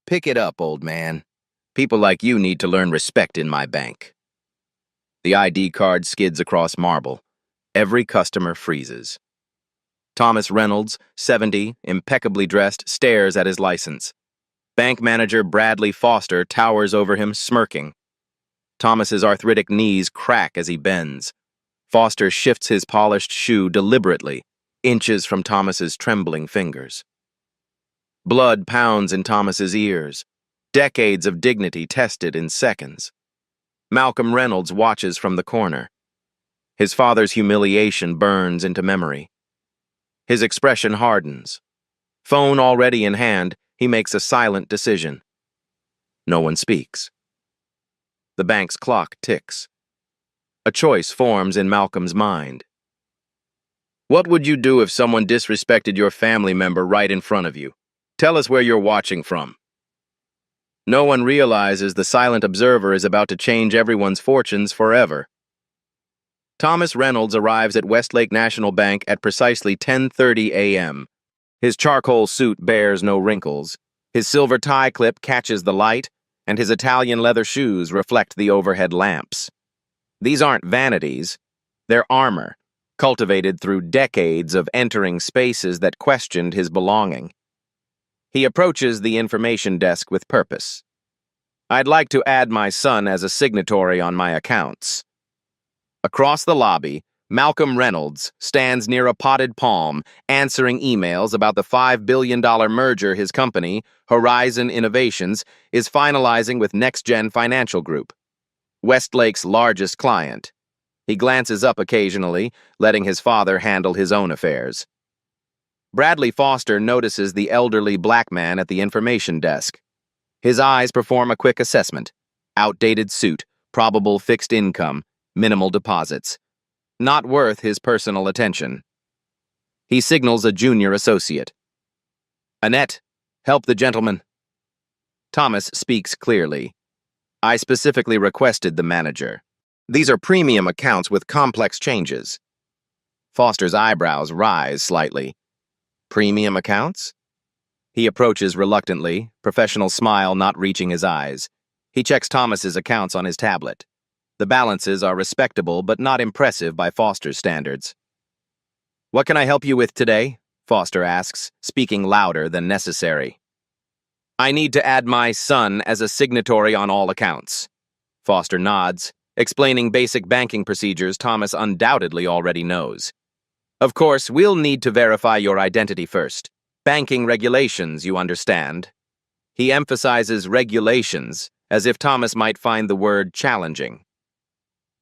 Pick it up, old man. People like you need to learn respect in my bank. The ID card skids across marble. Every customer freezes. Thomas Reynolds, 70, impeccably dressed, stares at his license. Bank manager Bradley Foster towers over him, smirking. Thomas's arthritic knees crack as he bends. Foster shifts his polished shoe deliberately, inches from Thomas's trembling fingers. Blood pounds in Thomas's ears. Decades of dignity tested in seconds. Malcolm Reynolds watches from the corner. His father's humiliation burns into memory. His expression hardens. Phone already in hand, he makes a silent decision. No one speaks. The bank's clock ticks. A choice forms in Malcolm's mind. What would you do if someone disrespected your family member right in front of you? Tell us where you're watching from. No one realizes the silent observer is about to change everyone's fortunes forever. Thomas Reynolds arrives at Westlake National Bank at precisely 10:30 a.m. His charcoal suit bears no wrinkles. His silver tie clip catches the light, and his Italian leather shoes reflect the overhead lamps. These aren't vanities. They're armor, cultivated through decades of entering spaces that questioned his belonging. He approaches the information desk with purpose. I'd like to add my son as a signatory on my accounts. Across the lobby, Malcolm Reynolds stands near a potted palm, answering emails about the $5 billion merger his company, Horizon Innovations, is finalizing with NextGen Financial Group, Westlake's largest client. He glances up occasionally, letting his father handle his own affairs. Bradley Foster notices the elderly black man at the information desk. His eyes perform a quick assessment. Outdated suit, probable fixed income, minimal deposits. Not worth his personal attention. He signals a junior associate. Annette, help the gentleman. Thomas speaks clearly. I specifically requested the manager. These are premium accounts with complex changes. Foster's eyebrows rise slightly. Premium accounts? He approaches reluctantly, professional smile not reaching his eyes. He checks Thomas's accounts on his tablet. The balances are respectable but not impressive by Foster's standards. What can I help you with today? Foster asks, speaking louder than necessary. I need to add my son as a signatory on all accounts. Foster nods, explaining basic banking procedures Thomas undoubtedly already knows. Of course, we'll need to verify your identity first. Banking regulations, you understand. He emphasizes regulations, as if Thomas might find the word challenging.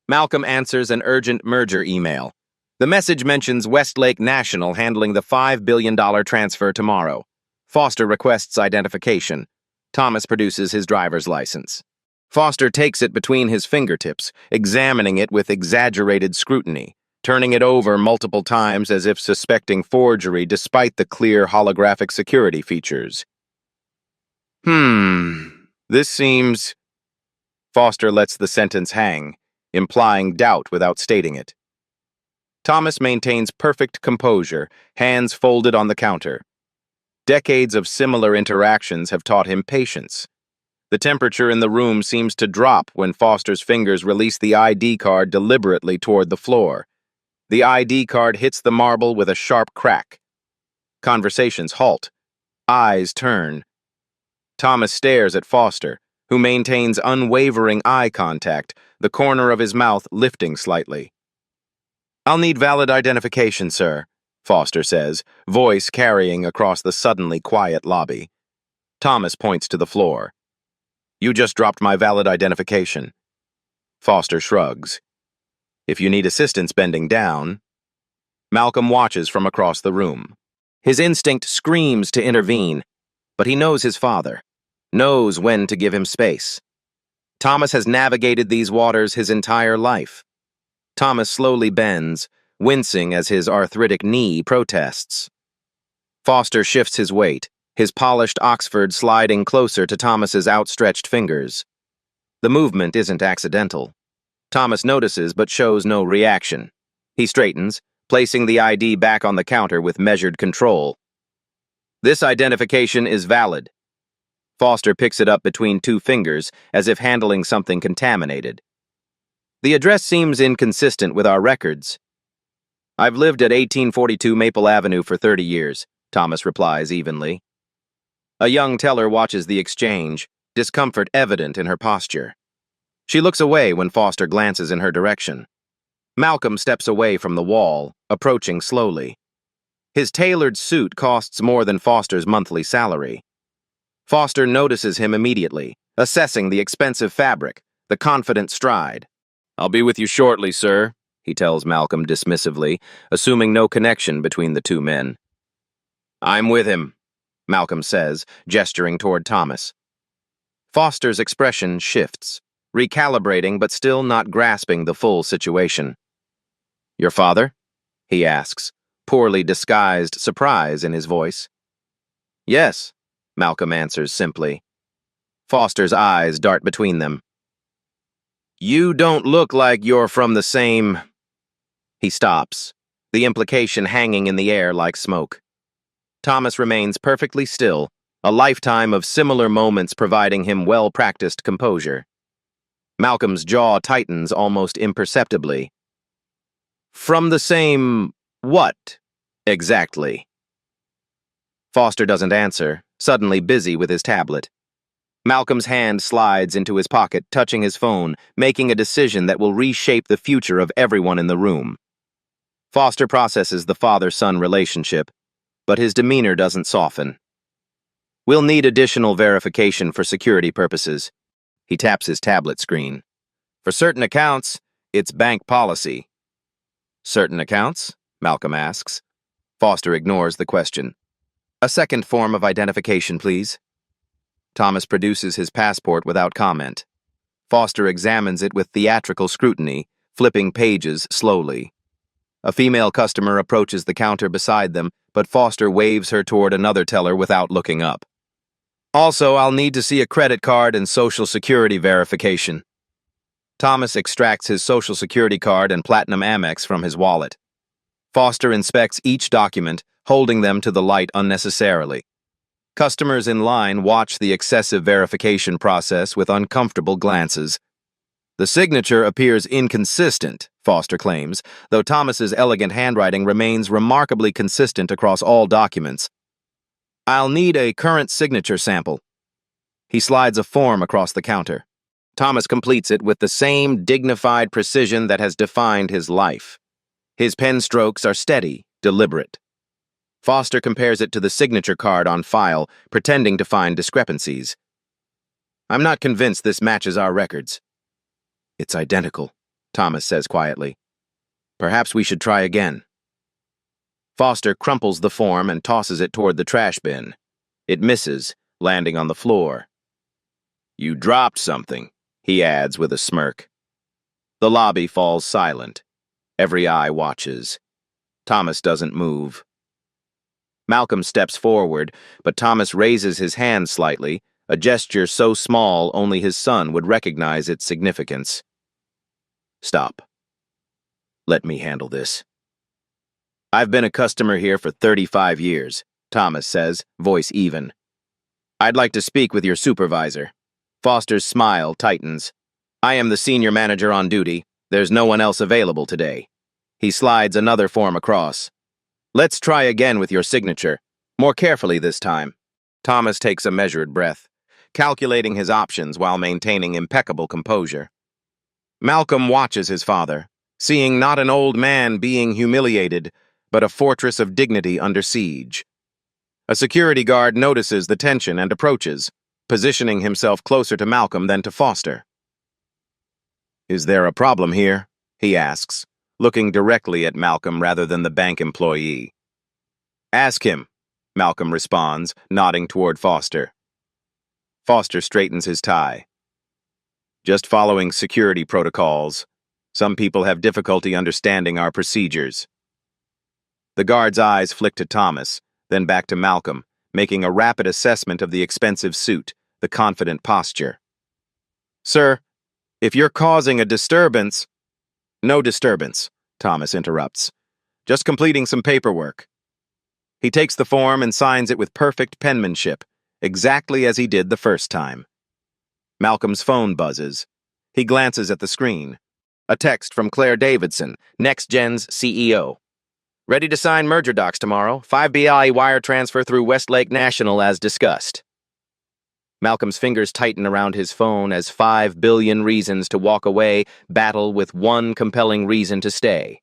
Malcolm answers an urgent merger email. The message mentions Westlake National handling the $5 billion transfer tomorrow. Foster requests identification. Thomas produces his driver's license. Foster takes it between his fingertips, examining it with exaggerated scrutiny, turning it over multiple times as if suspecting forgery despite the clear holographic security features. This seems... Foster lets the sentence hang, implying doubt without stating it. Thomas maintains perfect composure, hands folded on the counter. Decades of similar interactions have taught him patience. The temperature in the room seems to drop when Foster's fingers release the ID card deliberately toward the floor. The ID card hits the marble with a sharp crack. Conversations halt. Eyes turn. Thomas stares at Foster, who maintains unwavering eye contact, the corner of his mouth lifting slightly. I'll need valid identification, sir, Foster says, voice carrying across the suddenly quiet lobby. Thomas points to the floor. You just dropped my valid identification. Foster shrugs. If you need assistance bending down... Malcolm watches from across the room. His instinct screams to intervene, but he knows his father, knows when to give him space. Thomas has navigated these waters his entire life. Thomas slowly bends, wincing as his arthritic knee protests. Foster shifts his weight, his polished Oxford sliding closer to Thomas's outstretched fingers. The movement isn't accidental. Thomas notices but shows no reaction. He straightens, placing the ID back on the counter with measured control. This identification is valid. Foster picks it up between two fingers, as if handling something contaminated. The address seems inconsistent with our records. I've lived at 1842 Maple Avenue for 30 years, Thomas replies evenly. A young teller watches the exchange, discomfort evident in her posture. She looks away when Foster glances in her direction. Malcolm steps away from the wall, approaching slowly. His tailored suit costs more than Foster's monthly salary. Foster notices him immediately, assessing the expensive fabric, the confident stride. "I'll be with you shortly, sir," he tells Malcolm dismissively, assuming no connection between the two men. "I'm with him," Malcolm says, gesturing toward Thomas. Foster's expression shifts, recalibrating but still not grasping the full situation. "Your father?" he asks, poorly disguised surprise in his voice. "Yes," Malcolm answers simply. Foster's eyes dart between them. "You don't look like you're from the same—" He stops, the implication hanging in the air like smoke. Thomas remains perfectly still, a lifetime of similar moments providing him well-practiced composure. Malcolm's jaw tightens almost imperceptibly. "From the same what, exactly?" Foster doesn't answer, suddenly busy with his tablet. Malcolm's hand slides into his pocket, touching his phone, making a decision that will reshape the future of everyone in the room. Foster processes the father-son relationship, but his demeanor doesn't soften. "We'll need additional verification for security purposes." He taps his tablet screen. "For certain accounts, it's bank policy." "Certain accounts?" Malcolm asks. Foster ignores the question. "A second form of identification, please." Thomas produces his passport without comment. Foster examines it with theatrical scrutiny, flipping pages slowly. A female customer approaches the counter beside them, but Foster waves her toward another teller without looking up. "Also, I'll need to see a credit card and social security verification." Thomas extracts his social security card and Platinum Amex from his wallet. Foster inspects each document, holding them to the light unnecessarily. Customers in line watch the excessive verification process with uncomfortable glances. "The signature appears inconsistent," Foster claims, though Thomas's elegant handwriting remains remarkably consistent across all documents. "I'll need a current signature sample." He slides a form across the counter. Thomas completes it with the same dignified precision that has defined his life. His pen strokes are steady, deliberate. Foster compares it to the signature card on file, pretending to find discrepancies. "I'm not convinced this matches our records." "It's identical," Thomas says quietly. "Perhaps we should try again." Foster crumples the form and tosses it toward the trash bin. It misses, landing on the floor. "You dropped something," he adds with a smirk. The lobby falls silent. Every eye watches. Thomas doesn't move. Malcolm steps forward, but Thomas raises his hand slightly, a gesture so small only his son would recognize its significance. "Stop. Let me handle this." "I've been a customer here for 35 years, Thomas says, voice even. "I'd like to speak with your supervisor." Foster's smile tightens. "I am the senior manager on duty. There's no one else available today." He slides another form across. "Let's try again with your signature. More carefully this time." Thomas takes a measured breath, calculating his options while maintaining impeccable composure. Malcolm watches his father, seeing not an old man being humiliated, but a fortress of dignity under siege. A security guard notices the tension and approaches, positioning himself closer to Malcolm than to Foster. "Is there a problem here?" he asks, looking directly at Malcolm rather than the bank employee. "Ask him," Malcolm responds, nodding toward Foster. Foster straightens his tie. "Just following security protocols. Some people have difficulty understanding our procedures." The guard's eyes flick to Thomas, then back to Malcolm, making a rapid assessment of the expensive suit, the confident posture. "Sir, if you're causing a disturbance—" "No disturbance," Thomas interrupts. "Just completing some paperwork." He takes the form and signs it with perfect penmanship, exactly as he did the first time. Malcolm's phone buzzes. He glances at the screen. A text from Claire Davidson, NextGen's CEO. Ready to sign merger docs tomorrow. 5 BI wire transfer through Westlake National as discussed. Malcolm's fingers tighten around his phone as 5 billion reasons to walk away battle with one compelling reason to stay.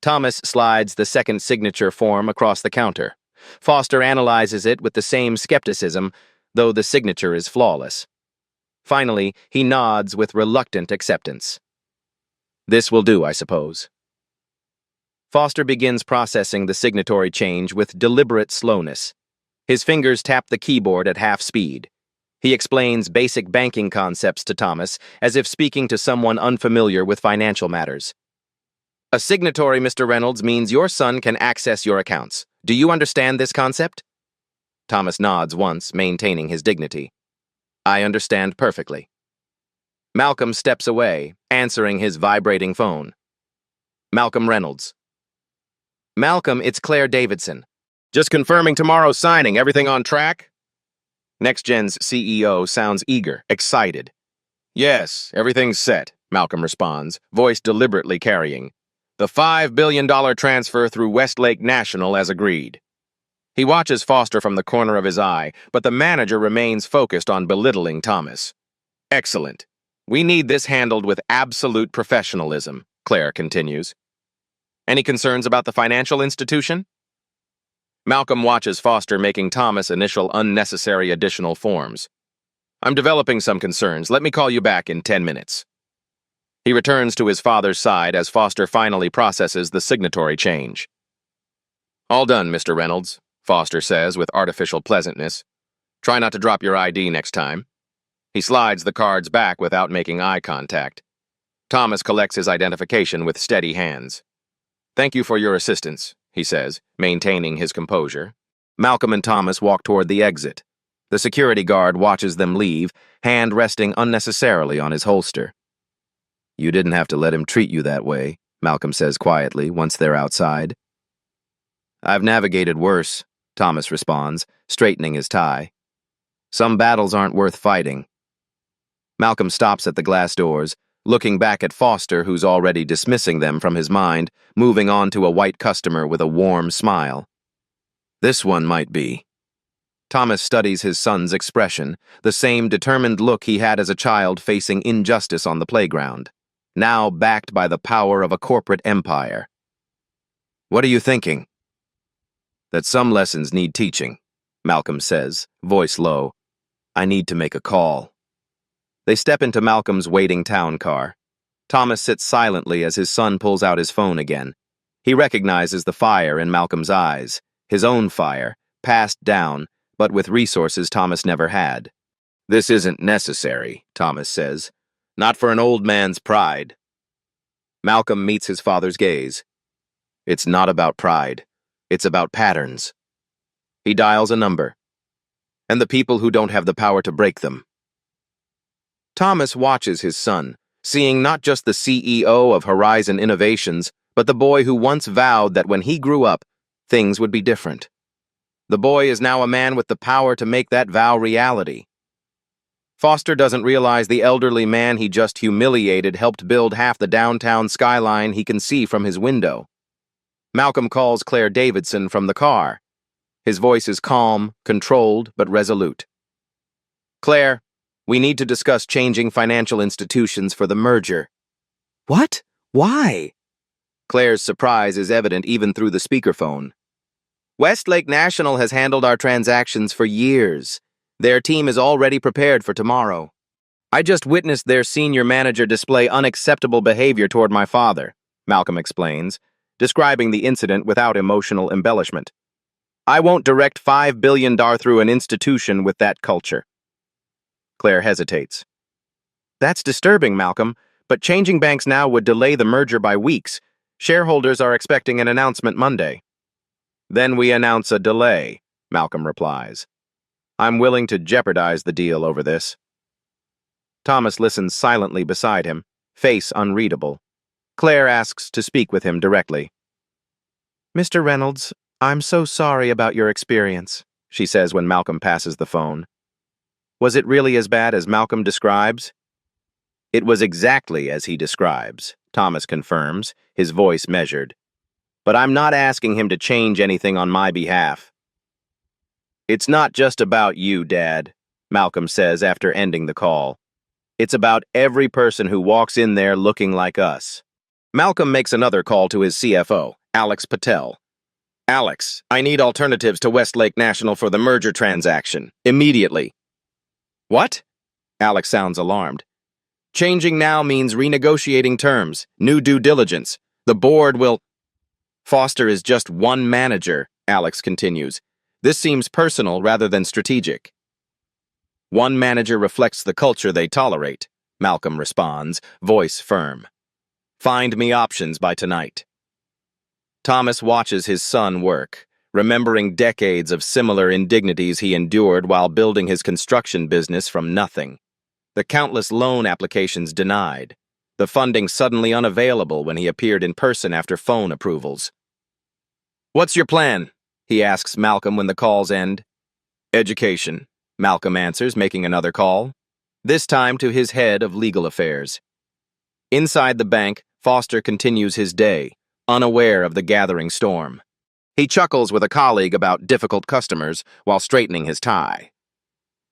Thomas slides the second signature form across the counter. Foster analyzes it with the same skepticism, though the signature is flawless. Finally, he nods with reluctant acceptance. This will do, I suppose. Foster begins processing the signatory change with deliberate slowness. His fingers tap the keyboard at half speed. He explains basic banking concepts to Thomas, as if speaking to someone unfamiliar with financial matters. A signatory, Mr. Reynolds, means your son can access your accounts. Do you understand this concept? Thomas nods once, maintaining his dignity. I understand perfectly. Malcolm steps away, answering his vibrating phone. Malcolm Reynolds. Malcolm, it's Claire Davidson. Just confirming tomorrow's signing. Everything on track? NextGen's CEO sounds eager, excited. Yes, everything's set, Malcolm responds, voice deliberately carrying. The $5 billion transfer through Westlake National as agreed. He watches Foster from the corner of his eye, but the manager remains focused on belittling Thomas. Excellent. We need this handled with absolute professionalism, Claire continues. Any concerns about the financial institution? Malcolm watches Foster making Thomas initial unnecessary additional forms. I'm developing some concerns. Let me call you back in 10 minutes. He returns to his father's side as Foster finally processes the signatory change. All done, Mr. Reynolds, Foster says with artificial pleasantness. Try not to drop your ID next time. He slides the cards back without making eye contact. Thomas collects his identification with steady hands. Thank you for your assistance, he says, maintaining his composure. Malcolm and Thomas walk toward the exit. The security guard watches them leave, hand resting unnecessarily on his holster. You didn't have to let him treat you that way, Malcolm says quietly once they're outside. I've navigated worse, Thomas responds, straightening his tie. Some battles aren't worth fighting. Malcolm stops at the glass doors, looking back at Foster, who's already dismissing them from his mind, moving on to a white customer with a warm smile. This one might be. Thomas studies his son's expression, the same determined look he had as a child facing injustice on the playground, now backed by the power of a corporate empire. What are you thinking? That some lessons need teaching, Malcolm says, voice low. I need to make a call. They step into Malcolm's waiting town car. Thomas sits silently as his son pulls out his phone again. He recognizes the fire in Malcolm's eyes, his own fire, passed down, but with resources Thomas never had. This isn't necessary, Thomas says. Not for an old man's pride. Malcolm meets his father's gaze. It's not about pride. It's about patterns. He dials a number. And the people who don't have the power to break them. Thomas watches his son, seeing not just the CEO of Horizon Innovations, but the boy who once vowed that when he grew up, things would be different. The boy is now a man with the power to make that vow reality. Foster doesn't realize the elderly man he just humiliated helped build half the downtown skyline he can see from his window. Malcolm calls Claire Davidson from the car. His voice is calm, controlled, but resolute. Claire, we need to discuss changing financial institutions for the merger. What? Why? Claire's surprise is evident even through the speakerphone. Westlake National has handled our transactions for years. Their team is already prepared for tomorrow. I just witnessed their senior manager display unacceptable behavior toward my father, Malcolm explains, describing the incident without emotional embellishment. I won't direct $5 billion through an institution with that culture. Claire hesitates. That's disturbing, Malcolm, but changing banks now would delay the merger by weeks. Shareholders are expecting an announcement Monday. Then we announce a delay, Malcolm replies. I'm willing to jeopardize the deal over this. Thomas listens silently beside him, face unreadable. Claire asks to speak with him directly. Mr. Reynolds, I'm so sorry about your experience. she says when Malcolm passes the phone. Was it really as bad as Malcolm describes? It was exactly as he describes, Thomas confirms, his voice measured. But I'm not asking him to change anything on my behalf. It's not just about you, Dad, Malcolm says after ending the call. It's about every person who walks in there looking like us. Malcolm makes another call to his CFO, Alex Patel. Alex, I need alternatives to Westlake National for the merger transaction, immediately. What? Alex sounds alarmed. Changing now means renegotiating terms, new due diligence. The board will... Foster is just one manager, Alex continues. This seems personal rather than strategic. One manager reflects the culture they tolerate, Malcolm responds, voice firm. Find me options by tonight. Thomas watches his son work, remembering decades of similar indignities he endured while building his construction business from nothing. The countless loan applications denied, the funding suddenly unavailable when he appeared in person after phone approvals. What's your plan? He asks Malcolm when the calls end. Education, Malcolm answers, making another call, this time to his head of legal affairs. Inside the bank, Foster continues his day, unaware of the gathering storm. He chuckles with a colleague about difficult customers while straightening his tie.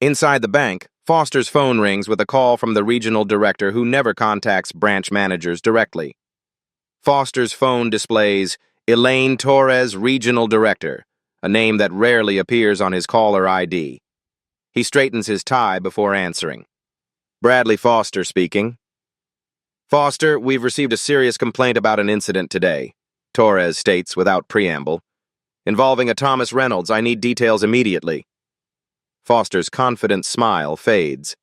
Inside the bank, Foster's phone rings with a call from the regional director who never contacts branch managers directly. Foster's phone displays Elaine Torres, Regional Director, a name that rarely appears on his caller ID. He straightens his tie before answering. Bradley Foster speaking. Foster, we've received a serious complaint about an incident today, Torres states without preamble. Involving a Thomas Reynolds, I need details immediately. Foster's confident smile fades.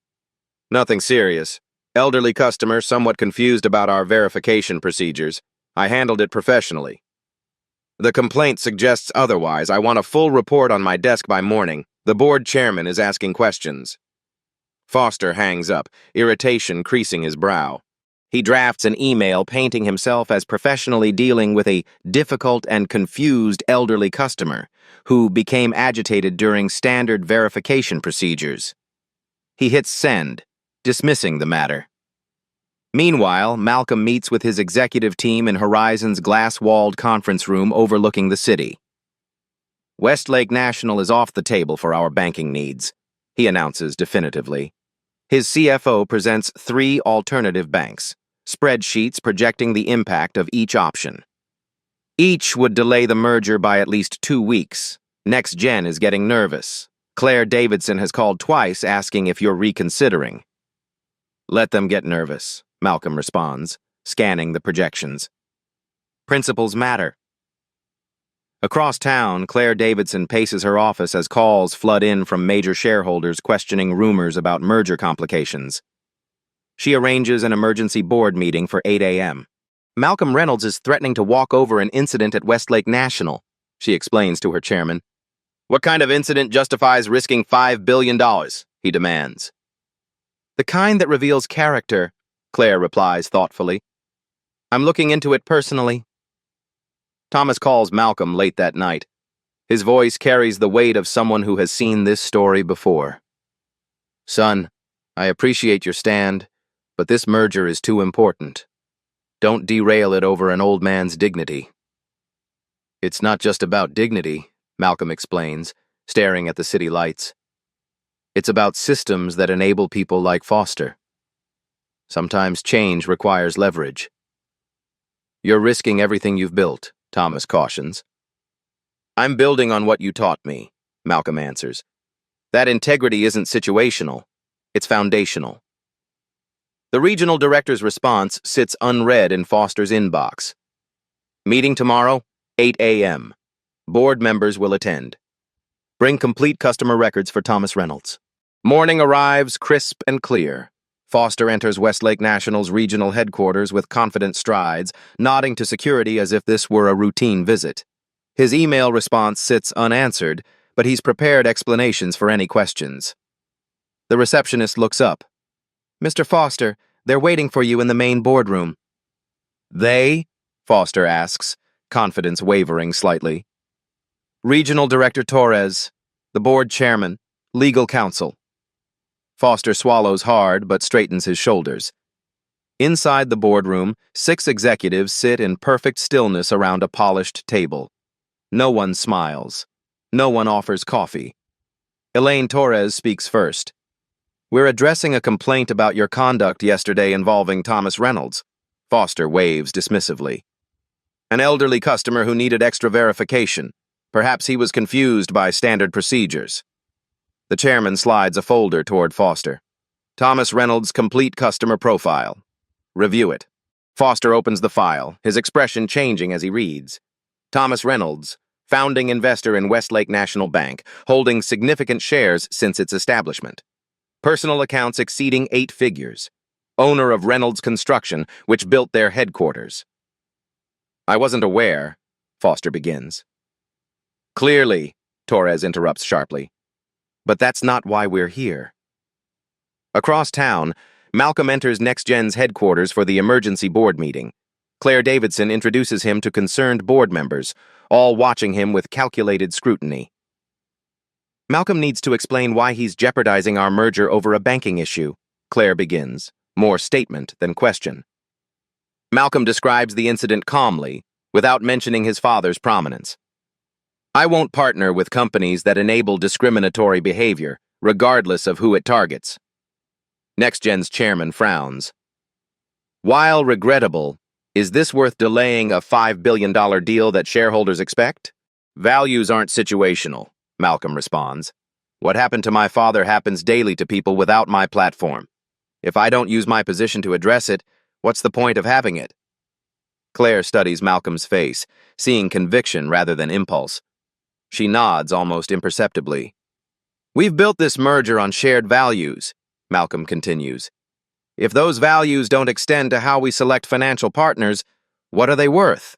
Nothing serious. Elderly customer somewhat confused about our verification procedures. I handled it professionally. The complaint suggests otherwise. I want a full report on my desk by morning. The board chairman is asking questions. Foster hangs up, irritation creasing his brow. He drafts an email painting himself as professionally dealing with a difficult and confused elderly customer who became agitated during standard verification procedures. He hits send, dismissing the matter. Meanwhile, Malcolm meets with his executive team in Horizon's glass-walled conference room overlooking the city. Westlake National is off the table for our banking needs, he announces definitively. His CFO presents 3 alternative banks, spreadsheets projecting the impact of each option. Each would delay the merger by at least 2 weeks. NextGen is getting nervous. Claire Davidson has called twice asking if you're reconsidering. Let them get nervous, Malcolm responds, scanning the projections. Principles matter. Across town, Claire Davidson paces her office as calls flood in from major shareholders questioning rumors about merger complications. She arranges an emergency board meeting for 8 a.m. Malcolm Reynolds is threatening to walk over an incident at Westlake National, she explains to her chairman. What kind of incident justifies risking $5 billion? He demands. The kind that reveals character, Claire replies thoughtfully. I'm looking into it personally. Thomas calls Malcolm late that night. His voice carries the weight of someone who has seen this story before. Son, I appreciate your stand, but this merger is too important. Don't derail it over an old man's dignity. It's not just about dignity, Malcolm explains, staring at the city lights. It's about systems that enable people like Foster. Sometimes change requires leverage. You're risking everything you've built, Thomas cautions. I'm building on what you taught me, Malcolm answers. That integrity isn't situational, it's foundational. The regional director's response sits unread in Foster's inbox. Meeting tomorrow, 8 a.m. Board members will attend. Bring complete customer records for Thomas Reynolds. Morning arrives crisp and clear. Foster enters Westlake National's regional headquarters with confident strides, nodding to security as if this were a routine visit. His email response sits unanswered, but he's prepared explanations for any questions. The receptionist looks up. Mr. Foster, they're waiting for you in the main boardroom. They? Foster asks, confidence wavering slightly. Regional Director Torres, the board chairman, legal counsel. Foster swallows hard but straightens his shoulders. Inside the boardroom, 6 executives sit in perfect stillness around a polished table. No one smiles. No one offers coffee. Elaine Torres speaks first. "We're addressing a complaint about your conduct yesterday involving Thomas Reynolds." Foster waves dismissively. "An elderly customer who needed extra verification. Perhaps he was confused by standard procedures." The chairman slides a folder toward Foster. "Thomas Reynolds' complete customer profile. Review it." Foster opens the file, his expression changing as he reads. "Thomas Reynolds, founding investor in Westlake National Bank, holding significant shares since its establishment. Personal accounts exceeding 8 figures. Owner of Reynolds Construction, which built their headquarters." "I wasn't aware," Foster begins. "Clearly," Torres interrupts sharply. "But that's not why we're here." Across town, Malcolm enters NextGen's headquarters for the emergency board meeting. Claire Davidson introduces him to concerned board members, all watching him with calculated scrutiny. "Malcolm needs to explain why he's jeopardizing our merger over a banking issue," Claire begins, more statement than question. Malcolm describes the incident calmly, without mentioning his father's prominence. "I won't partner with companies that enable discriminatory behavior, regardless of who it targets." NextGen's chairman frowns. "While regrettable, is this worth delaying a $5 billion deal that shareholders expect?" "Values aren't situational," Malcolm responds. "What happened to my father happens daily to people without my platform. If I don't use my position to address it, what's the point of having it?" Claire studies Malcolm's face, seeing conviction rather than impulse. She nods almost imperceptibly. "We've built this merger on shared values," Malcolm continues. "If those values don't extend to how we select financial partners, what are they worth?"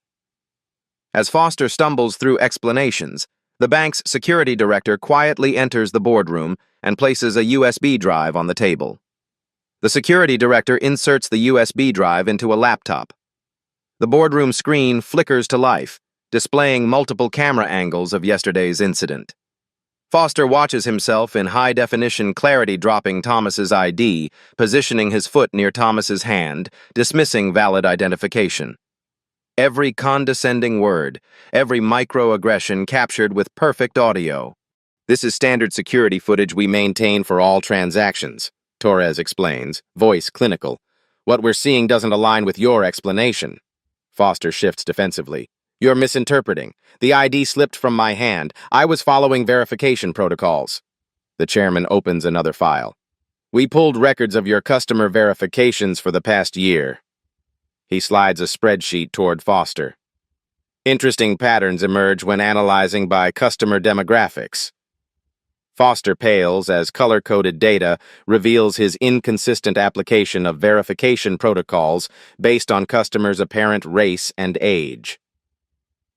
As Foster stumbles through explanations, the bank's security director quietly enters the boardroom and places a USB drive on the table. The security director inserts the USB drive into a laptop. The boardroom screen flickers to life, displaying multiple camera angles of yesterday's incident. Foster watches himself in high-definition clarity dropping Thomas's ID, positioning his foot near Thomas's hand, dismissing valid identification. Every condescending word, every microaggression captured with perfect audio. "This is standard security footage we maintain for all transactions," Torres explains, voice clinical. "What we're seeing doesn't align with your explanation." Foster shifts defensively. "You're misinterpreting. The ID slipped from my hand. I was following verification protocols." The chairman opens another file. "We pulled records of your customer verifications for the past year." He slides a spreadsheet toward Foster. "Interesting patterns emerge when analyzing by customer demographics." Foster pales as color-coded data reveals his inconsistent application of verification protocols based on customers' apparent race and age.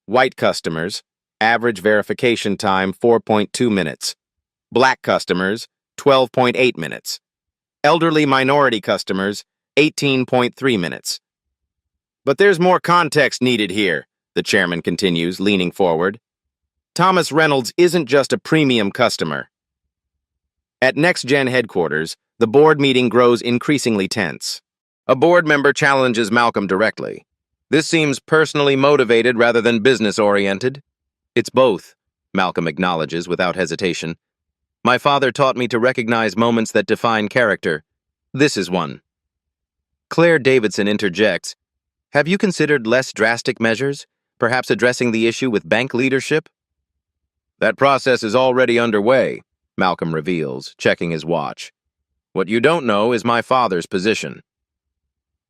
White customers, average verification time 4.2 minutes. Black customers, 12.8 minutes. Elderly minority customers, 18.3 minutes. "But there's more context needed here," the chairman continues, leaning forward. "Thomas Reynolds isn't just a premium customer." At NextGen headquarters, the board meeting grows increasingly tense. A board member challenges Malcolm directly. "This seems personally motivated rather than business-oriented." "It's both," Malcolm acknowledges without hesitation. "My father taught me to recognize moments that define character. This is one." Claire Davidson interjects. "Have you considered less drastic measures? Perhaps addressing the issue with bank leadership?" "That process is already underway," Malcolm reveals, checking his watch. "What you don't know is my father's position."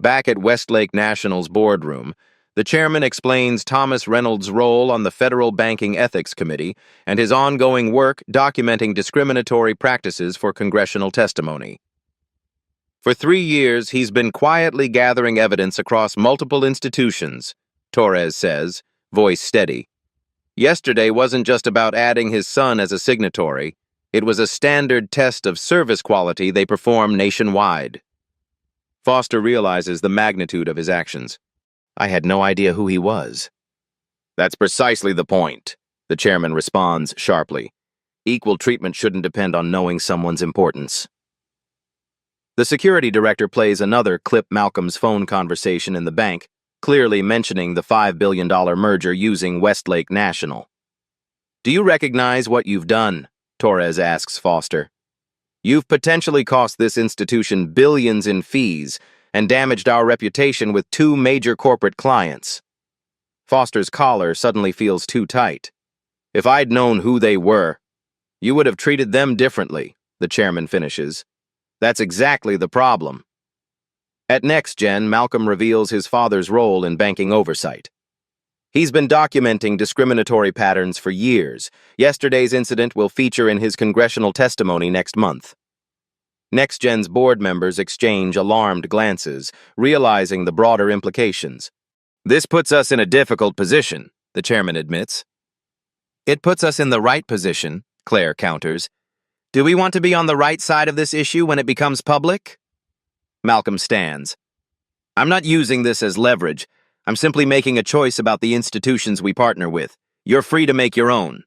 Back at Westlake National's boardroom, the chairman explains Thomas Reynolds' role on the Federal Banking Ethics Committee and his ongoing work documenting discriminatory practices for congressional testimony. "For 3 years, he's been quietly gathering evidence across multiple institutions," Torres says, voice steady. "Yesterday wasn't just about adding his son as a signatory. It was a standard test of service quality they perform nationwide." Foster realizes the magnitude of his actions. "I had no idea who he was." "That's precisely the point," the chairman responds sharply. Equal treatment shouldn't depend on knowing someone's importance. The security director plays another clip Malcolm's phone conversation in the bank, clearly mentioning the $5 billion merger using Westlake National. "Do you recognize what you've done?" Torres asks Foster. "You've potentially cost this institution billions in fees and damaged our reputation with two major corporate clients." Foster's collar suddenly feels too tight. "If I'd known who they were, you would have treated them differently," the chairman finishes. "That's exactly the problem." At NextGen, Malcolm reveals his father's role in banking oversight. He's been documenting discriminatory patterns for years. Yesterday's incident will feature in his congressional testimony next month. NextGen's board members exchange alarmed glances, realizing the broader implications. "This puts us in a difficult position," the chairman admits. "It puts us in the right position," Claire counters. "Do we want to be on the right side of this issue when it becomes public?" Malcolm stands. "I'm not using this as leverage. I'm simply making a choice about the institutions we partner with. You're free to make your own."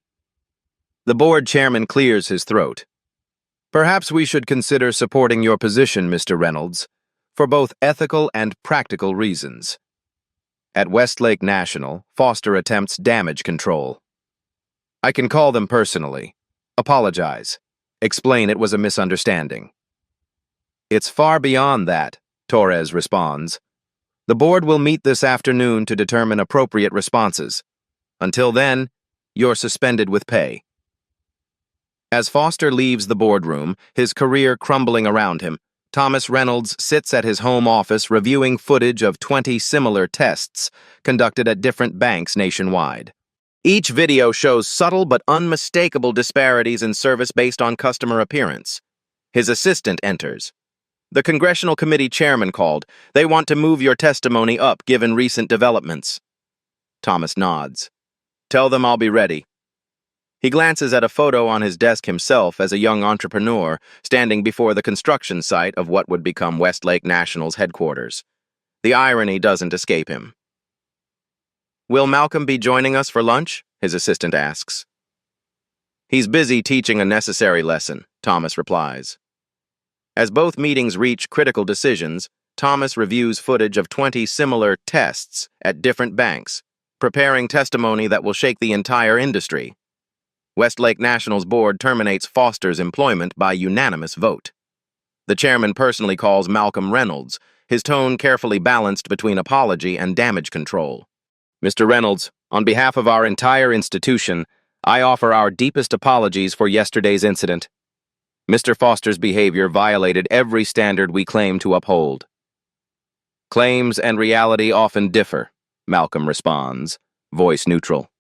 The board chairman clears his throat. "Perhaps we should consider supporting your position, Mr. Reynolds, for both ethical and practical reasons." At Westlake National, Foster attempts damage control. "I can call them personally. Apologize. Explain it was a misunderstanding." "It's far beyond that," Torres responds. "The board will meet this afternoon to determine appropriate responses. Until then, you're suspended with pay." As Foster leaves the boardroom, his career crumbling around him, Thomas Reynolds sits at his home office reviewing footage of 20 similar tests conducted at different banks nationwide. Each video shows subtle but unmistakable disparities in service based on customer appearance. His assistant enters. "The Congressional Committee chairman called. They want to move your testimony up given recent developments." Thomas nods. "Tell them I'll be ready." He glances at a photo on his desk himself as a young entrepreneur standing before the construction site of what would become Westlake National's headquarters. The irony doesn't escape him. "Will Malcolm be joining us for lunch?" his assistant asks. "He's busy teaching a necessary lesson," Thomas replies. As both meetings reach critical decisions, Thomas reviews footage of 20 similar tests at different banks, preparing testimony that will shake the entire industry. Westlake National's board terminates Foster's employment by unanimous vote. The chairman personally calls Malcolm Reynolds, his tone carefully balanced between apology and damage control. "Mr. Reynolds, on behalf of our entire institution, I offer our deepest apologies for yesterday's incident. Mr. Foster's behavior violated every standard we claim to uphold." "Claims and reality often differ," Malcolm responds, voice neutral.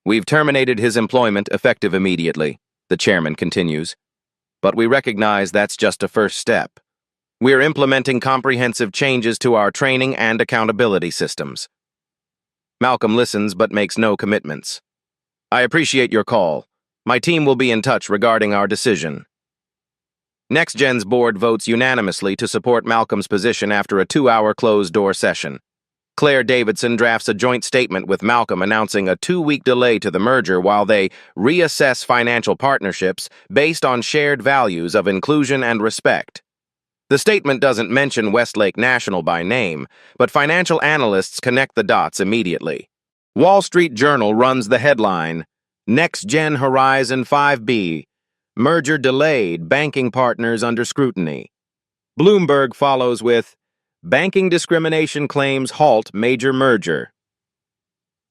"We've terminated his employment effective immediately," the chairman continues. "But we recognize that's just a first step. We're implementing comprehensive changes to our training and accountability systems." Malcolm listens but makes no commitments. "I appreciate your call. My team will be in touch regarding our decision." NextGen's board votes unanimously to support Malcolm's position after a 2-hour closed-door session. Claire Davidson drafts a joint statement with Malcolm announcing a 2-week delay to the merger while they reassess financial partnerships based on shared values of inclusion and respect. The statement doesn't mention Westlake National by name, but financial analysts connect the dots immediately. Wall Street Journal runs the headline, "NextGen Horizon 5B, Merger Delayed, Banking Partners Under Scrutiny." Bloomberg follows with, "Banking Discrimination Claims Halt Major Merger."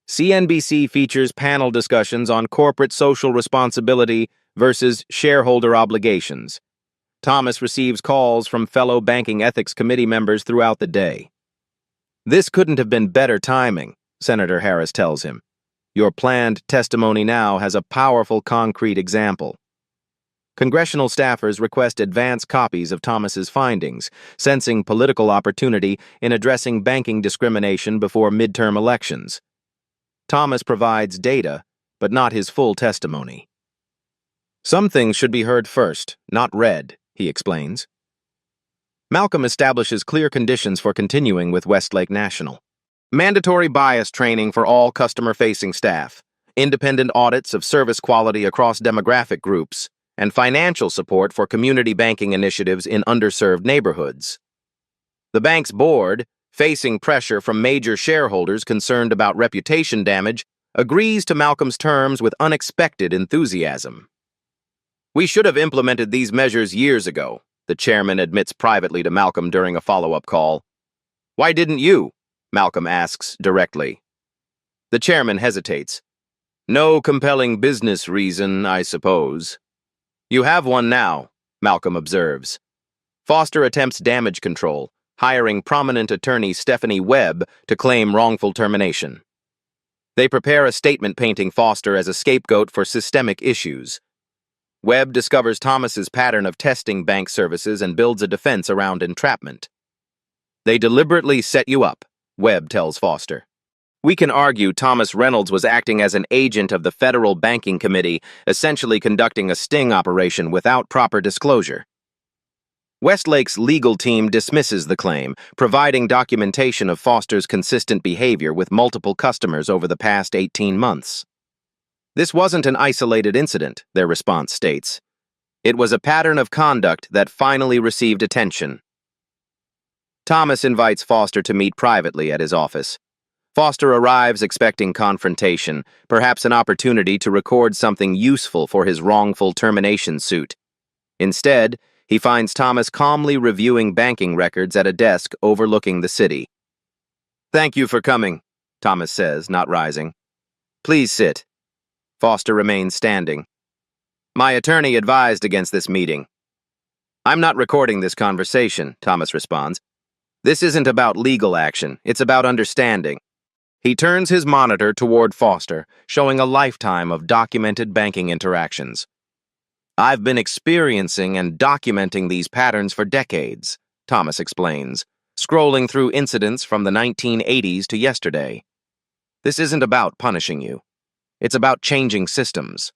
CNBC features panel discussions on corporate social responsibility versus shareholder obligations. Thomas receives calls from fellow Banking Ethics Committee members throughout the day. "This couldn't have been better timing," Senator Harris tells him. "Your planned testimony now has a powerful concrete example." Congressional staffers request advance copies of Thomas's findings, sensing political opportunity in addressing banking discrimination before midterm elections. Thomas provides data, but not his full testimony. "Some things should be heard first, not read," he explains. Malcolm establishes clear conditions for continuing with Westlake National. Mandatory bias training for all customer-facing staff. independent audits of service quality across demographic groups, and financial support for community banking initiatives in underserved neighborhoods. The bank's board, facing pressure from major shareholders concerned about reputation damage, agrees to Malcolm's terms with unexpected enthusiasm. "We should have implemented these measures years ago," the chairman admits privately to Malcolm during a follow-up call. "Why didn't you?" Malcolm asks directly. The chairman hesitates. "No compelling business reason, I suppose." "You have one now," Malcolm observes. Foster attempts damage control, hiring prominent attorney Stephanie Webb to claim wrongful termination. They prepare a statement painting Foster as a scapegoat for systemic issues. Webb discovers Thomas's pattern of testing bank services and builds a defense around entrapment. "They deliberately set you up," Webb tells Foster. "We can argue Thomas Reynolds was acting as an agent of the Federal Banking Committee, essentially conducting a sting operation without proper disclosure." Westlake's legal team dismisses the claim, providing documentation of Foster's consistent behavior with multiple customers over the past 18 months. "This wasn't an isolated incident," their response states. "It was a pattern of conduct that finally received attention." Thomas invites Foster to meet privately at his office. Foster arrives expecting confrontation, perhaps an opportunity to record something useful for his wrongful termination suit. Instead, he finds Thomas calmly reviewing banking records at a desk overlooking the city. "Thank you for coming," Thomas says, not rising. "Please sit." Foster remains standing. "My attorney advised against this meeting." "I'm not recording this conversation," Thomas responds. "This isn't about legal action, it's about understanding." He turns his monitor toward Foster, showing a lifetime of documented banking interactions. "I've been experiencing and documenting these patterns for decades," Thomas explains, scrolling through incidents from the 1980s to yesterday. "This isn't about punishing you. It's about changing systems."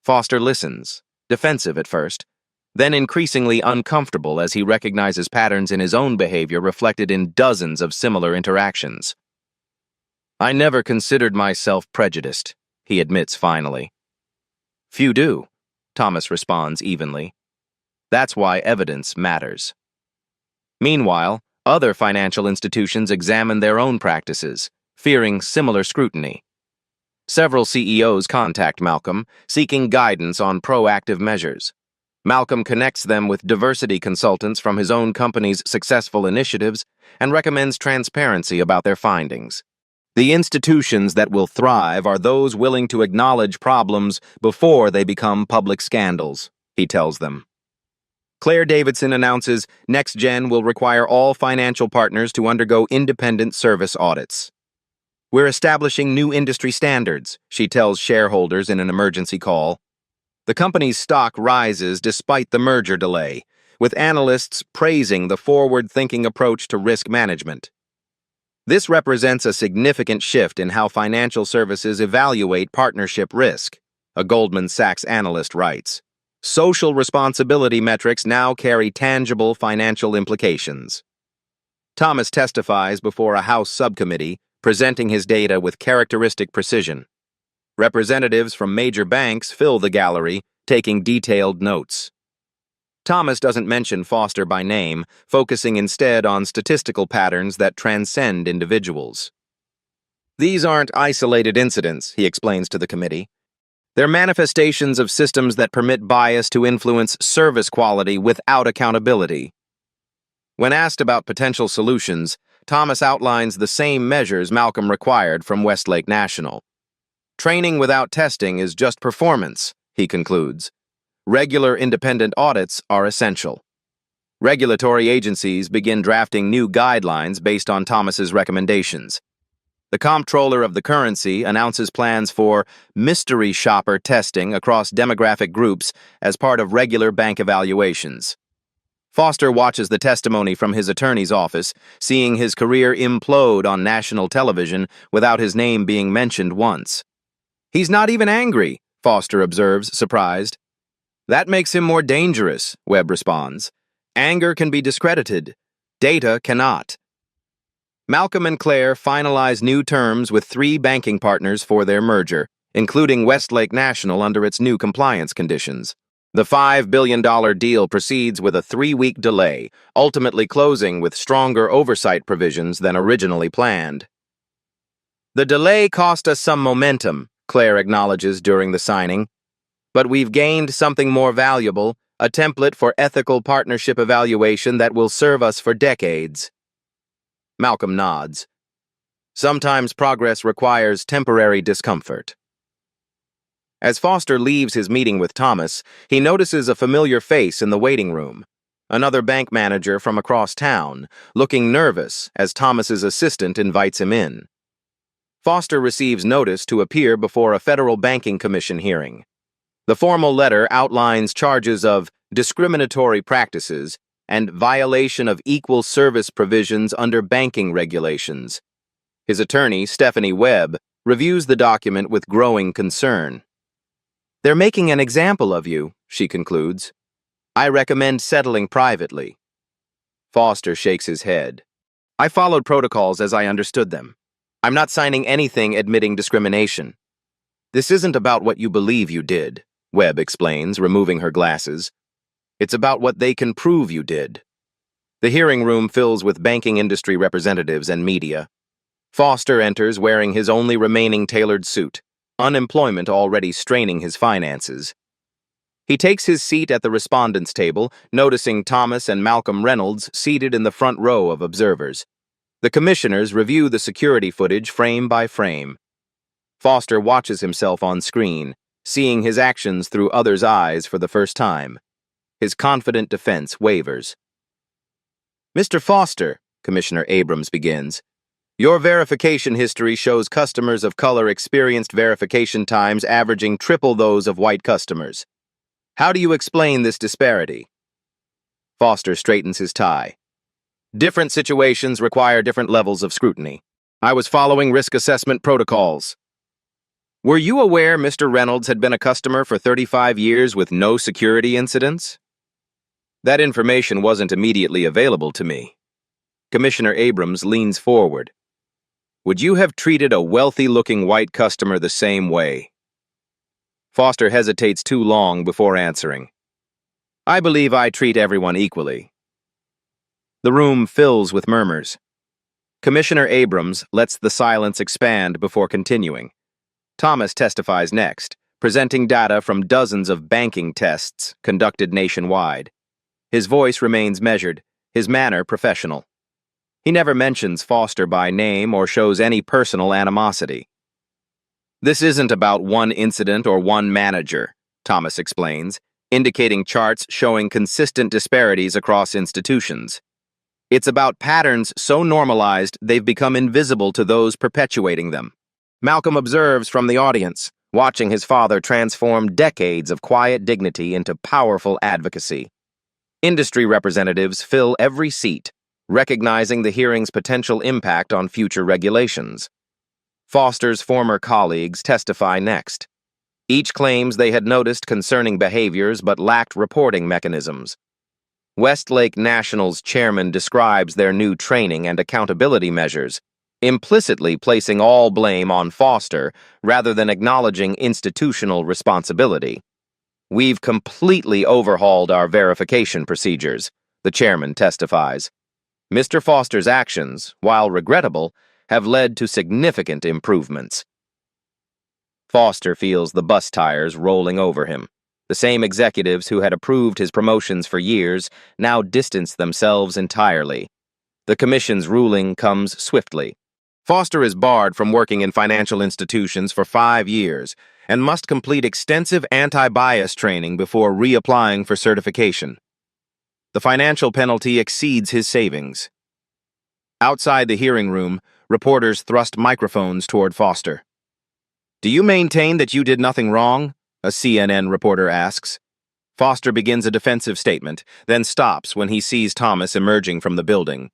Foster listens, defensive at first, then increasingly uncomfortable as he recognizes patterns in his own behavior reflected in dozens of similar interactions. "I never considered myself prejudiced," he admits finally. "Few do," Thomas responds evenly. "That's why evidence matters." Meanwhile, other financial institutions examine their own practices, fearing similar scrutiny. Several CEOs contact Malcolm, seeking guidance on proactive measures. Malcolm connects them with diversity consultants from his own company's successful initiatives and recommends transparency about their findings. The institutions that will thrive are those willing to acknowledge problems before they become public scandals, he tells them. Claire Davidson announces NextGen will require all financial partners to undergo independent service audits. "We're establishing new industry standards," she tells shareholders in an emergency call. The company's stock rises despite the merger delay, with analysts praising the forward-thinking approach to risk management. This represents a significant shift in how financial services evaluate partnership risk, a Goldman Sachs analyst writes. Social responsibility metrics now carry tangible financial implications. Thomas testifies before a House subcommittee, presenting his data with characteristic precision. Representatives from major banks fill the gallery, taking detailed notes. Thomas doesn't mention Foster by name, focusing instead on statistical patterns that transcend individuals. "These aren't isolated incidents," he explains to the committee. "They're manifestations of systems that permit bias to influence service quality without accountability." When asked about potential solutions, Thomas outlines the same measures Malcolm required from Westlake National. "Training without testing is just performance," he concludes. "Regular independent audits are essential." Regulatory agencies begin drafting new guidelines based on Thomas's recommendations. The comptroller of the currency announces plans for mystery shopper testing across demographic groups as part of regular bank evaluations. Foster watches the testimony from his attorney's office, seeing his career implode on national television without his name being mentioned once. "He's not even angry," Foster observes, surprised. "That makes him more dangerous," Webb responds. "Anger can be discredited. Data cannot." Malcolm and Claire finalize new terms with 3 banking partners for their merger, including Westlake National under its new compliance conditions. The $5 billion deal proceeds with a 3-week delay, ultimately closing with stronger oversight provisions than originally planned. The delay cost us some momentum, Claire acknowledges during the signing, but we've gained something more valuable, a template for ethical partnership evaluation that will serve us for decades. Malcolm nods. Sometimes progress requires temporary discomfort. As Foster leaves his meeting with Thomas, he notices a familiar face in the waiting room, another bank manager from across town, looking nervous as Thomas's assistant invites him in. Foster receives notice to appear before a Federal Banking Commission hearing. The formal letter outlines charges of discriminatory practices and violation of equal service provisions under banking regulations. His attorney, Stephanie Webb, reviews the document with growing concern. "They're making an example of you," she concludes. "I recommend settling privately." Foster shakes his head. "I followed protocols as I understood them. I'm not signing anything admitting discrimination." "This isn't about what you believe you did," Webb explains, removing her glasses. "It's about what they can prove you did." The hearing room fills with banking industry representatives and media. Foster enters wearing his only remaining tailored suit, unemployment already straining his finances. He takes his seat at the respondents' table, noticing Thomas and Malcolm Reynolds seated in the front row of observers. The commissioners review the security footage frame by frame. Foster watches himself on screen, seeing his actions through others' eyes for the first time. His confident defense wavers. "Mr. Foster," Commissioner Abrams begins, "your verification history shows customers of color experienced verification times averaging triple those of white customers. How do you explain this disparity?" Foster straightens his tie. "Different situations require different levels of scrutiny. I was following risk assessment protocols." "Were you aware Mr. Reynolds had been a customer for 35 years with no security incidents?" "That information wasn't immediately available to me." Commissioner Abrams leans forward. "Would you have treated a wealthy-looking white customer the same way?" Foster hesitates too long before answering. "I believe I treat everyone equally." The room fills with murmurs. Commissioner Abrams lets the silence expand before continuing. Thomas testifies next, presenting data from dozens of banking tests conducted nationwide. His voice remains measured, his manner professional. He never mentions Foster by name or shows any personal animosity. "This isn't about one incident or one manager," Thomas explains, indicating charts showing consistent disparities across institutions. "It's about patterns so normalized they've become invisible to those perpetuating them." Malcolm observes from the audience, watching his father transform decades of quiet dignity into powerful advocacy. Industry representatives fill every seat, recognizing the hearing's potential impact on future regulations. Foster's former colleagues testify next. Each claims they had noticed concerning behaviors but lacked reporting mechanisms. Westlake National's chairman describes their new training and accountability measures, implicitly placing all blame on Foster rather than acknowledging institutional responsibility. "We've completely overhauled our verification procedures," the chairman testifies. "Mr. Foster's actions, while regrettable, have led to significant improvements." Foster feels the bus tires rolling over him. The same executives who had approved his promotions for years now distance themselves entirely. The commission's ruling comes swiftly. Foster is barred from working in financial institutions for 5 years and must complete extensive anti-bias training before reapplying for certification. The financial penalty exceeds his savings. Outside the hearing room, reporters thrust microphones toward Foster. "Do you maintain that you did nothing wrong?" a CNN reporter asks. Foster begins a defensive statement, then stops when he sees Thomas emerging from the building.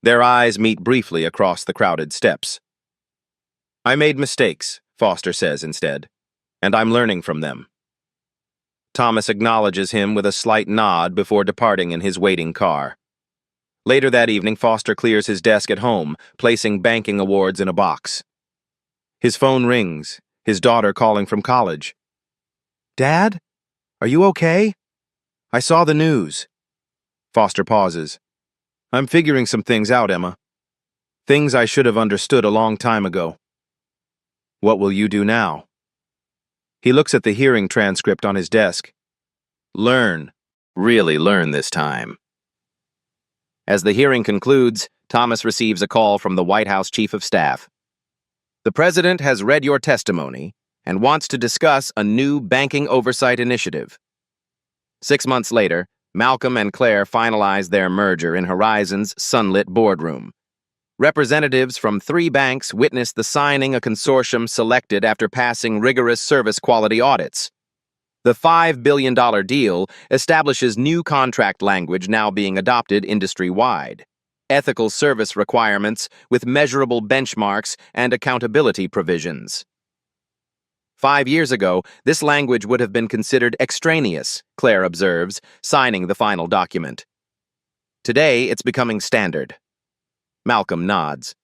Their eyes meet briefly across the crowded steps. "I made mistakes," Foster says instead, "and I'm learning from them." Thomas acknowledges him with a slight nod before departing in his waiting car. Later that evening, Foster clears his desk at home, placing banking awards in a box. His phone rings, his daughter calling from college. "Dad, are you okay? I saw the news." Foster pauses. "I'm figuring some things out, Emma. Things I should have understood a long time ago." "What will you do now?" He looks at the hearing transcript on his desk. "Learn. Really learn this time." As the hearing concludes, Thomas receives a call from the White House Chief of Staff. "The President has read your testimony and wants to discuss a new banking oversight initiative." 6 months later, Malcolm and Claire finalize their merger in Horizon's sunlit boardroom. Representatives from 3 banks witness the signing a consortium selected after passing rigorous service quality audits. The $5 billion deal establishes new contract language now being adopted industry-wide. Ethical service requirements with measurable benchmarks and accountability provisions. 5 years ago, this language would have been considered extraneous, Claire observes, signing the final document. Today, it's becoming standard. Malcolm nods.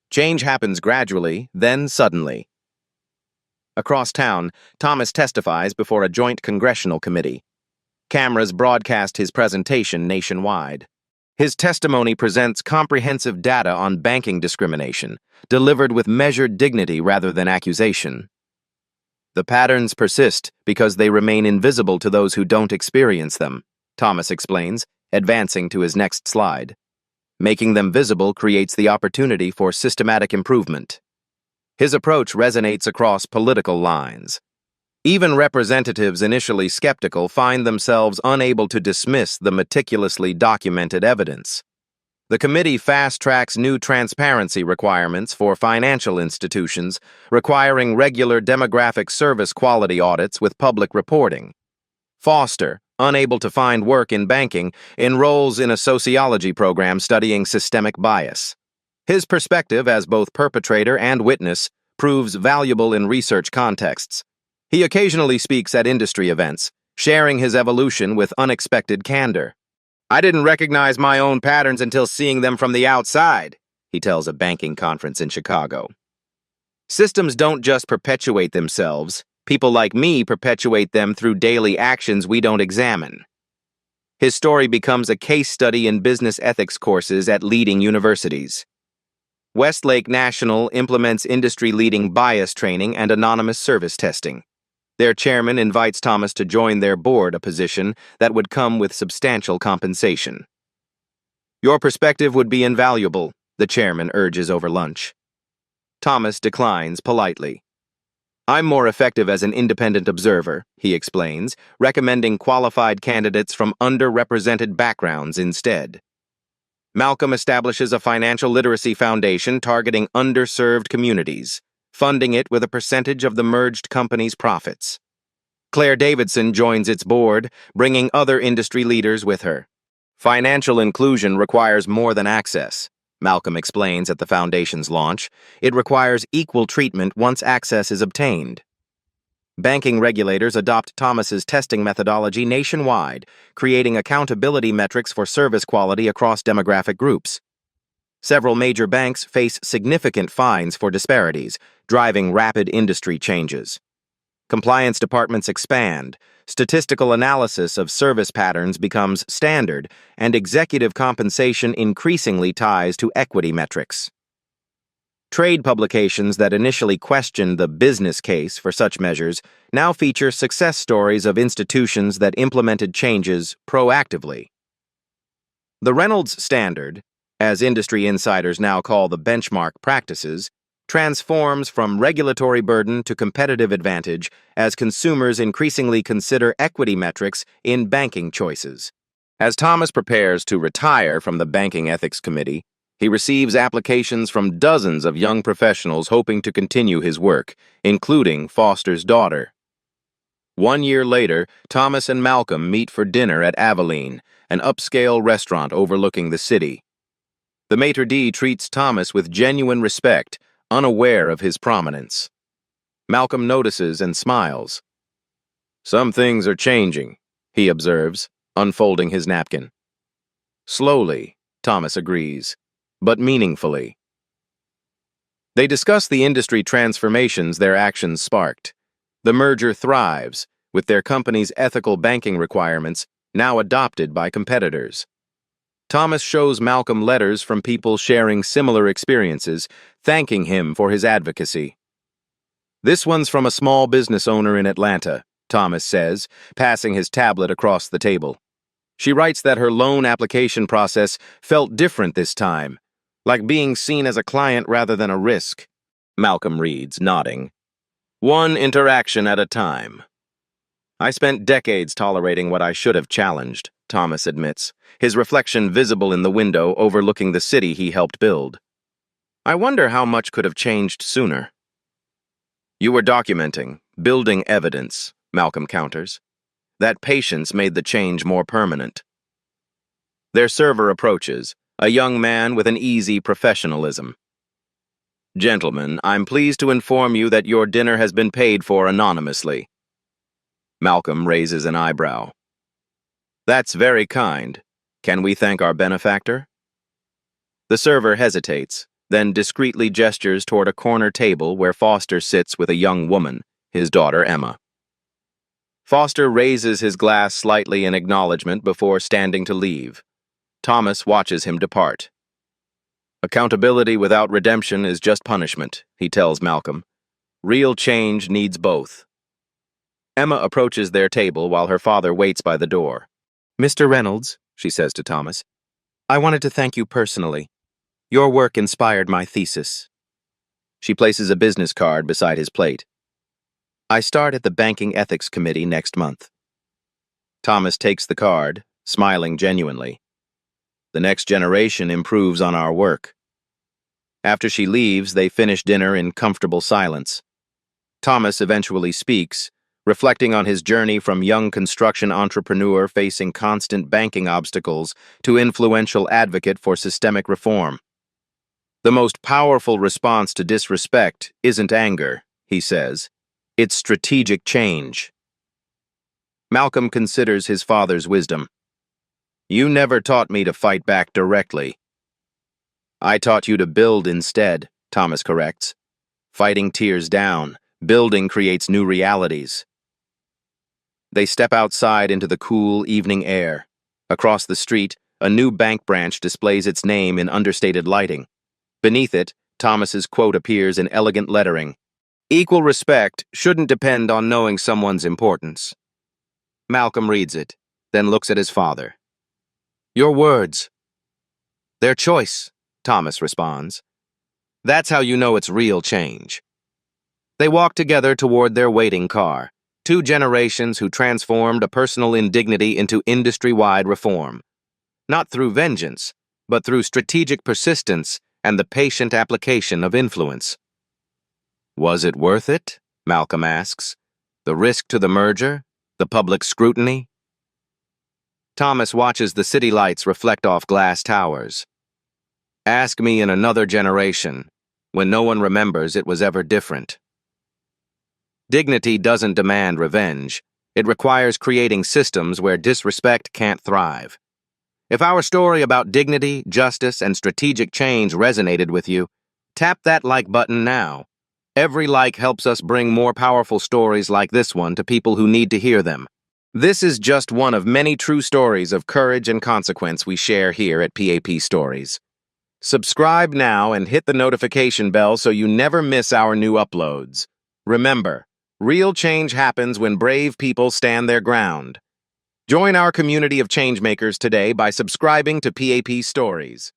Change happens gradually, then suddenly. Across town, Thomas testifies before a joint congressional committee. Cameras broadcast his presentation nationwide. His testimony presents comprehensive data on banking discrimination, delivered with measured dignity rather than accusation. The patterns persist because they remain invisible to those who don't experience them, Thomas explains, advancing to his next slide. Making them visible creates the opportunity for systematic improvement. His approach resonates across political lines. Even representatives initially skeptical find themselves unable to dismiss the meticulously documented evidence. The committee fast-tracks new transparency requirements for financial institutions, requiring regular demographic service quality audits with public reporting. Foster, unable to find work in banking, enrolls in a sociology program studying systemic bias. His perspective as both perpetrator and witness proves valuable in research contexts. He occasionally speaks at industry events, sharing his evolution with unexpected candor. "I didn't recognize my own patterns until seeing them from the outside," he tells a banking conference in Chicago. "Systems don't just perpetuate themselves. People like me perpetuate them through daily actions we don't examine." His story becomes a case study in business ethics courses at leading universities. Westlake National implements industry-leading bias training and anonymous service testing. Their chairman invites Thomas to join their board, a position that would come with substantial compensation. "Your perspective would be invaluable," the chairman urges over lunch. Thomas declines politely. "I'm more effective as an independent observer," he explains, recommending qualified candidates from underrepresented backgrounds instead. Malcolm establishes a financial literacy foundation targeting underserved communities, funding it with a percentage of the merged company's profits. Claire Davidson joins its board, bringing other industry leaders with her. "Financial inclusion requires more than access," Malcolm explains at the foundation's launch. "It requires equal treatment once access is obtained." Banking regulators adopt Thomas's testing methodology nationwide, creating accountability metrics for service quality across demographic groups. Several major banks face significant fines for disparities, driving rapid industry changes. Compliance departments expand, statistical analysis of service patterns becomes standard, and executive compensation increasingly ties to equity metrics. Trade publications that initially questioned the business case for such measures now feature success stories of institutions that implemented changes proactively. The Reynolds Standard, as industry insiders now call the benchmark practices, transforms from regulatory burden to competitive advantage as consumers increasingly consider equity metrics in banking choices. As Thomas prepares to retire from the Banking Ethics Committee, he receives applications from dozens of young professionals hoping to continue his work, including Foster's daughter. 1 year later, Thomas and Malcolm meet for dinner at Aveline, an upscale restaurant overlooking the city. The maitre d' treats Thomas with genuine respect, unaware of his prominence. Malcolm notices and smiles. "Some things are changing," he observes, unfolding his napkin. "Slowly," Thomas agrees, "but meaningfully." They discuss the industry transformations their actions sparked. The merger thrives, with their company's ethical banking requirements now adopted by competitors. Thomas shows Malcolm letters from people sharing similar experiences, thanking him for his advocacy. "This one's from a small business owner in Atlanta," Thomas says, passing his tablet across the table. She writes that her loan application process felt different this time, like being seen as a client rather than a risk. Malcolm reads, nodding. "One interaction at a time." "I spent decades tolerating what I should have challenged," Thomas admits, his reflection visible in the window overlooking the city he helped build. "I wonder how much could have changed sooner." "You were documenting, building evidence," Malcolm counters. "That patience made the change more permanent." Their server approaches, a young man with an easy professionalism. "Gentlemen, I'm pleased to inform you that your dinner has been paid for anonymously." Malcolm raises an eyebrow. "That's very kind. Can we thank our benefactor?" The server hesitates, then discreetly gestures toward a corner table where Foster sits with a young woman, his daughter Emma. Foster raises his glass slightly in acknowledgement before standing to leave. Thomas watches him depart. "Accountability without redemption is just punishment," he tells Malcolm. "Real change needs both." Emma approaches their table while her father waits by the door. "Mr. Reynolds," she says to Thomas, "I wanted to thank you personally. Your work inspired my thesis." She places a business card beside his plate. "I start at the Banking Ethics Committee next month." Thomas takes the card, smiling genuinely. "The next generation improves on our work." After she leaves, they finish dinner in comfortable silence. Thomas eventually speaks, reflecting on his journey from young construction entrepreneur facing constant banking obstacles to influential advocate for systemic reform. "The most powerful response to disrespect isn't anger," he says. "It's strategic change." Malcolm considers his father's wisdom. "You never taught me to fight back directly." "I taught you to build instead," Thomas corrects. "Fighting tears down, building creates new realities." They step outside into the cool evening air. Across the street, a new bank branch displays its name in understated lighting. Beneath it, Thomas's quote appears in elegant lettering. "Equal respect shouldn't depend on knowing someone's importance." Malcolm reads it, then looks at his father. "Your words." "Their choice," Thomas responds. "That's how you know it's real change." They walk together toward their waiting car. Two generations who transformed a personal indignity into industry-wide reform. Not through vengeance, but through strategic persistence and the patient application of influence. "Was it worth it?" Malcolm asks. "The risk to the merger? The public scrutiny?" Thomas watches the city lights reflect off glass towers. "Ask me in another generation, when no one remembers it was ever different." Dignity doesn't demand revenge. It requires creating systems where disrespect can't thrive. If our story about dignity, justice, and strategic change resonated with you, tap that like button now. Every like helps us bring more powerful stories like this one to people who need to hear them. This is just one of many true stories of courage and consequence we share here at PAP Stories. Subscribe now and hit the notification bell so you never miss our new uploads. Remember, real change happens when brave people stand their ground. Join our community of changemakers today by subscribing to PAP Stories.